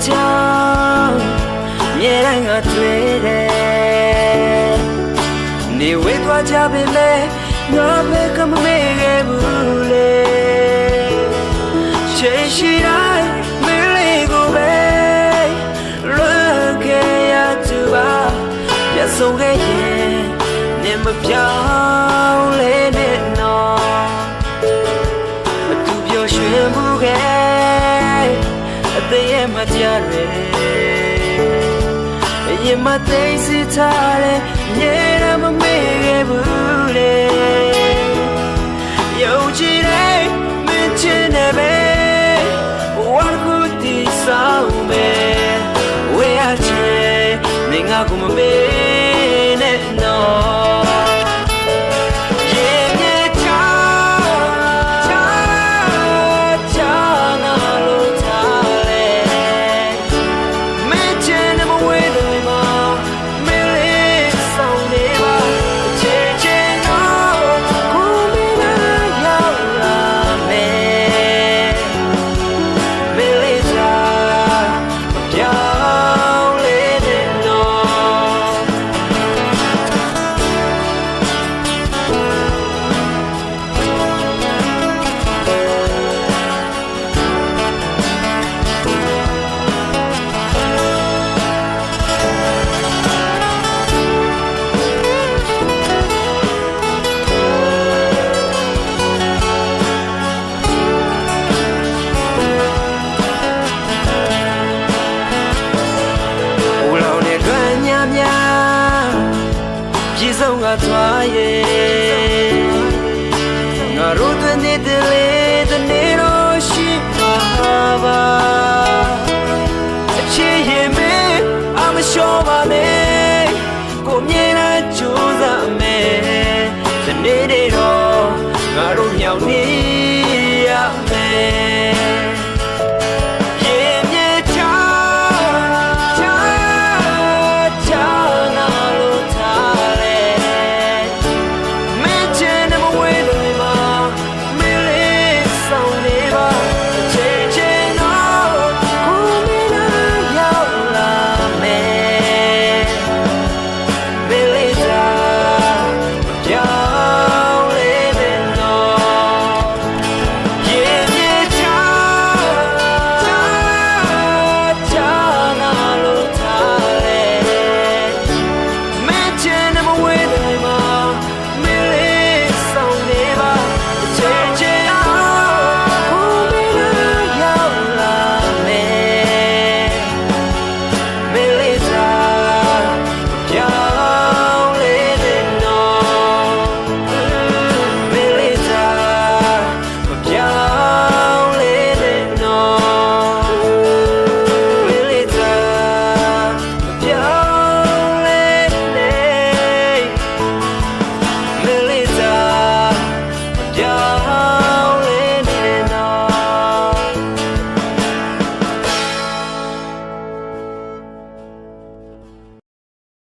ကြောင့်မြေတိုင်းကတွေ့တယ်နေဝေးသွားကြပြီလေငါပဲကမမေ့ခဲ့ဘူးလေချေရှိတိုင်းမလေးကိုပဲလွန်ခဲ့ရသူပါပြတ်ဆုံးခဲ့ရင်နေမပြောင်းလဲနဲ့နော်အတူပျော်ရွှင်မှုကအသေးရဲ့မကြရရင်မသိစိထားတဲ့မြေရမမေ့ခဲ့ဘူးလေယုံကြည်တဲ့မင်းချင်တဲ့ပဲဝါကူတီဆောင်ပဲဝေးအချေမင်းငါကိုမမေ့နဲ့နော်ဆုံးကသွားရဲ့